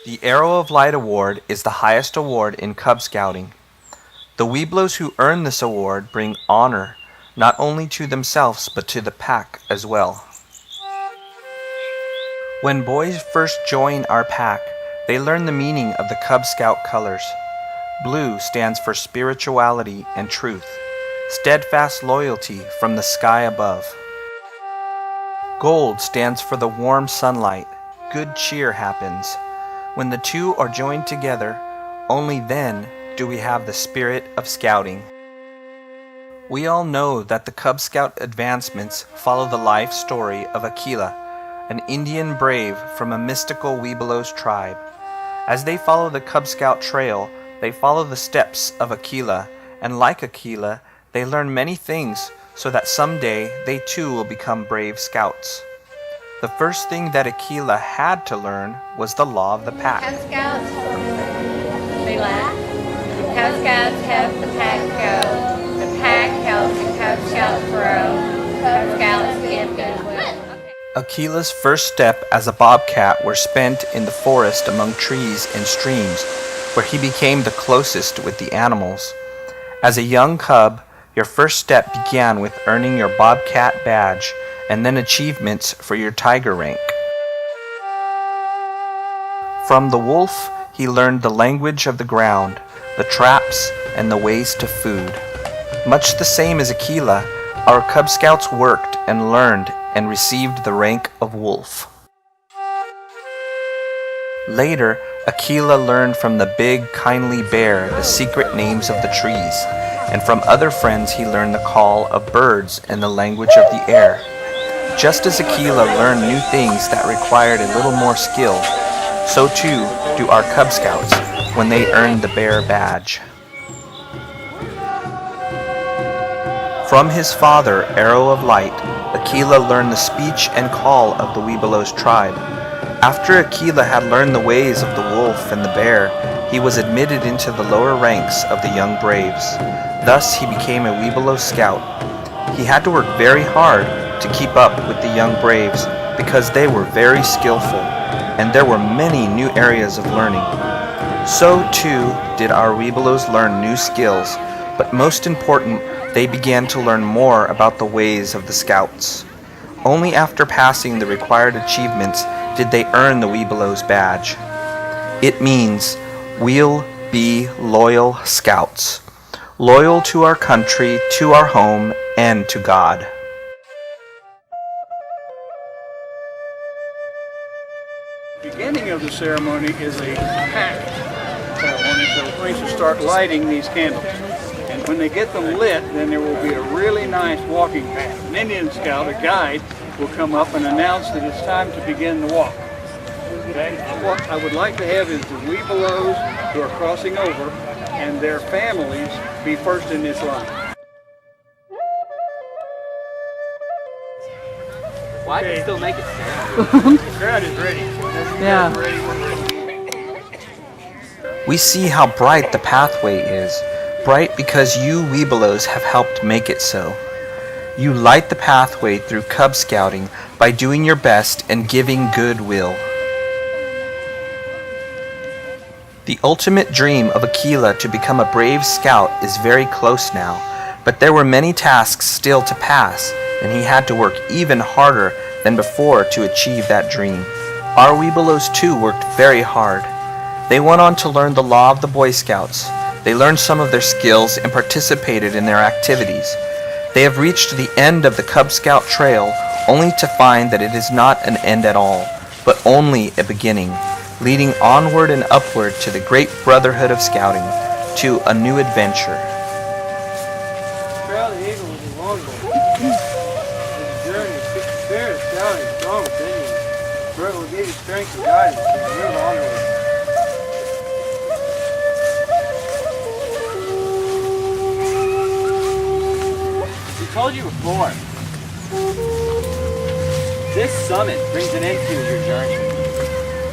The Arrow of Light Award is the highest award in Cub Scouting. The Webelos who earn this award bring honor not only to themselves but to the pack as well. When boys first join our pack, they learn the meaning of the Cub Scout colors. Blue stands for spirituality and truth, steadfast loyalty from the sky above. Gold stands for the warm sunlight, good cheer happens. When the two are joined together, only then do we have the spirit of scouting. We all know that the Cub Scout advancements follow the life story of Aquila, an Indian brave from a mystical Webelos tribe. As they follow the Cub Scout trail, they follow the steps of Aquila, and like Aquila, they learn many things so that someday they too will become brave scouts. The first thing that Aquila had to learn was the law of the pack. Cub Scouts, they laugh. Cub Scouts help the pack go. The pack helps the Cub Scouts grow. Cub Scouts give goodwill. Aquila's first step as a bobcat were spent in the forest among trees and streams, where he became the closest with the animals. As a young cub, your first step began with earning your bobcat badge, and then achievements for your tiger rank. From the wolf, he learned the language of the ground, the traps, and the ways to food. Much the same as Aquila, our Cub Scouts worked and learned and received the rank of wolf. Later, Aquila learned from the big, kindly bear the secret names of the trees, and from other friends he learned the call of birds and the language of the air. Just as Aquila learned new things that required a little more skill, so too do our Cub Scouts when they earn the bear badge. From his father, Arrow of Light, Aquila learned the speech and call of the Webelos tribe. After Aquila had learned the ways of the wolf and the bear, he was admitted into the lower ranks of the young braves. Thus he became a Webelos scout. He had to work very hard to keep up with the young braves because they were very skillful, and there were many new areas of learning. So too did our Webelos learn new skills, but most important, they began to learn more about the ways of the scouts. Only after passing the required achievements did they earn the Webelos badge. It means, we'll be loyal scouts, loyal to our country, to our home, and to God. The beginning of the ceremony is a pact ceremony, so we're going to start lighting these candles. And when they get them lit, then there will be a really nice walking path. An Indian scout, a guide, will come up and announce that it's time to begin the walk. Okay? What I would like to have is the Webelos who are crossing over and their families be first in this line. Why do you still make it sound? The crowd is ready. Yeah. We see how bright the pathway is, bright because you Webelos have helped make it so. You light the pathway through Cub Scouting by doing your best and giving goodwill. The ultimate dream of Aquila to become a brave scout is very close now, but there were many tasks still to pass, and he had to work even harder than before to achieve that dream. Our Webelos too worked very hard. They went on to learn the law of the Boy Scouts. They learned some of their skills and participated in their activities. They have reached the end of the Cub Scout trail only to find that it is not an end at all, but only a beginning, leading onward and upward to the great brotherhood of scouting, to a new adventure. Trail the eagle with the longbow. This journey is keep the spirit of scouting strong within you. For it will give you strength and guidance to move onward. I told you before, this summit brings an end to your journey.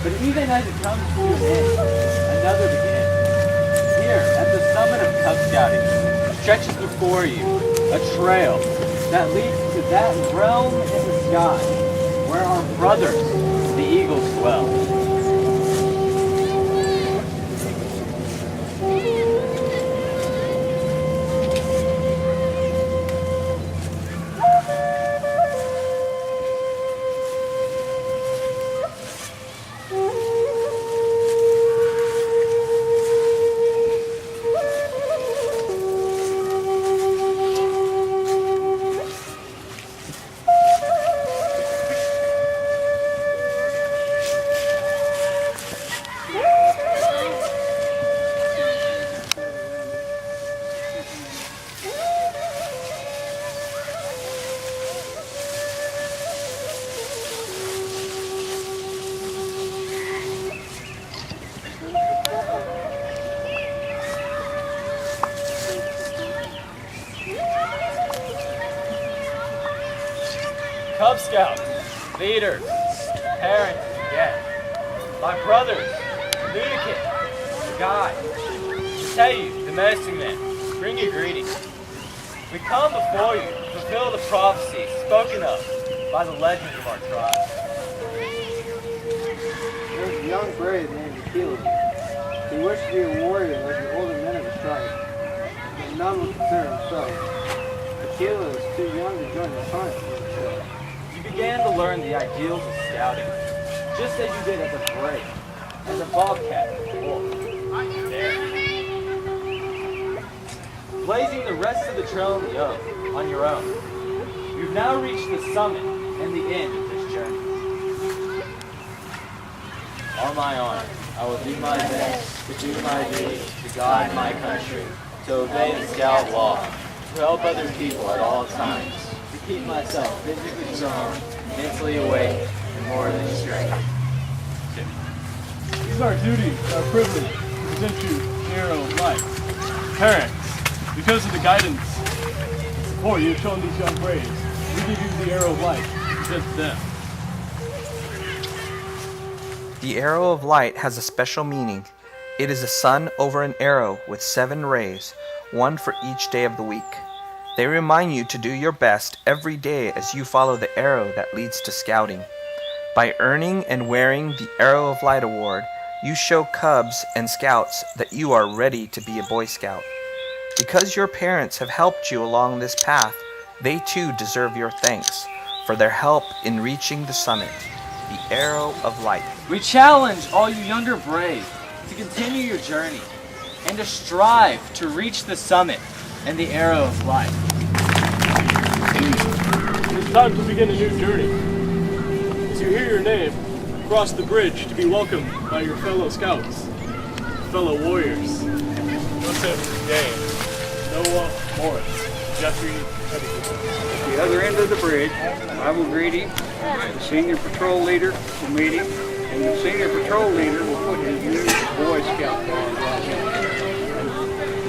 But even as it comes to an end, another begins. Here, at the summit of Cub Scouting, stretches before you a trail that leads to that realm in the sky where our brothers, the eagles, dwell. Cub Scouts, leaders, parents, and guests, my brothers, communicants, guides, to tell you, domestic men, bring you greetings. We come before you to fulfill the prophecy spoken of by the legends of our tribe. There's a young brave named Aquila. He wished to be a warrior like the older men of his tribe, but none would consider himself. Aquila is too young to join the hunt. You began to learn the ideals of scouting, just as you did as a brave, as a bobcat, wolf, bear. Blazing the rest of the trail on your own, you've now reached the summit and the end of this journey. On my honor, I will do my best to do my duty, to guide my country, to obey the scout law, to help other people at all times, to keep myself physically strong, mentally awake, and more than strength. It is our duty, our privilege, to present you the arrow of life. Parents, because of the guidance and support you have shown these young braves, we give you the arrow of life to present to them. The arrow of light has a special meaning. It is a sun over an arrow with 7 rays, one for each day of the week. They remind you to do your best every day as you follow the arrow that leads to scouting. By earning and wearing the Arrow of Light Award, you show Cubs and Scouts that you are ready to be a Boy Scout. Because your parents have helped you along this path, they too deserve your thanks for their help in reaching the summit, the Arrow of Light. We challenge all you younger braves to continue your journey and to strive to reach the summit and the arrow of life. It is time to begin a new journey. As you hear your name, cross the bridge to be welcomed by your fellow scouts, fellow warriors. Joseph, James, Noah, Morris, Jeffrey, Eddie. At the other end of the bridge, I will greet him. The senior patrol leader will meet him, and the senior patrol leader will put his new Boy Scout badge on him.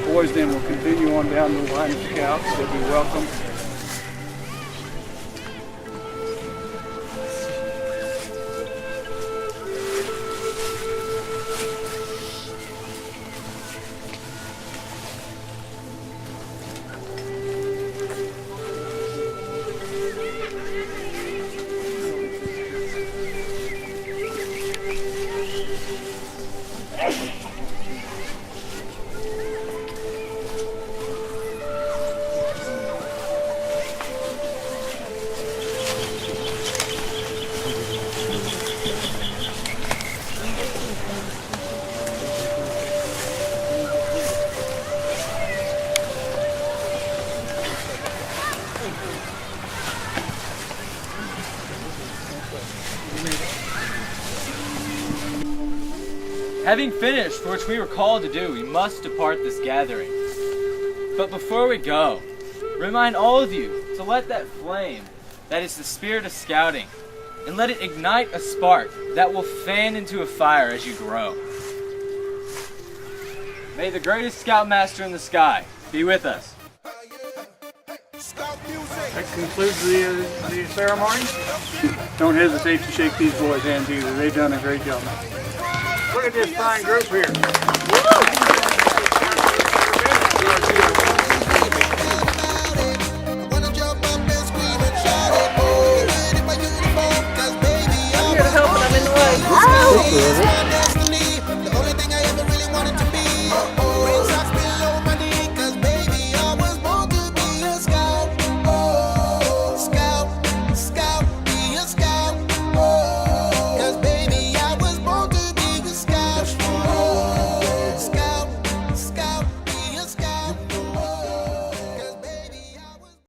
The boys then will continue on down the line of scouts. They'll be welcomed. Having finished which we were called to do, we must depart this gathering. But before we go, remind all of you to let that flame, that is the spirit of scouting, and let it ignite a spark that will fan into a fire as you grow. May the greatest scoutmaster in the sky be with us. That concludes the ceremony. Don't hesitate to shake these boys' hands either. They've done a great job. Look at this fine group here. I'm here to help, and I'm in the way.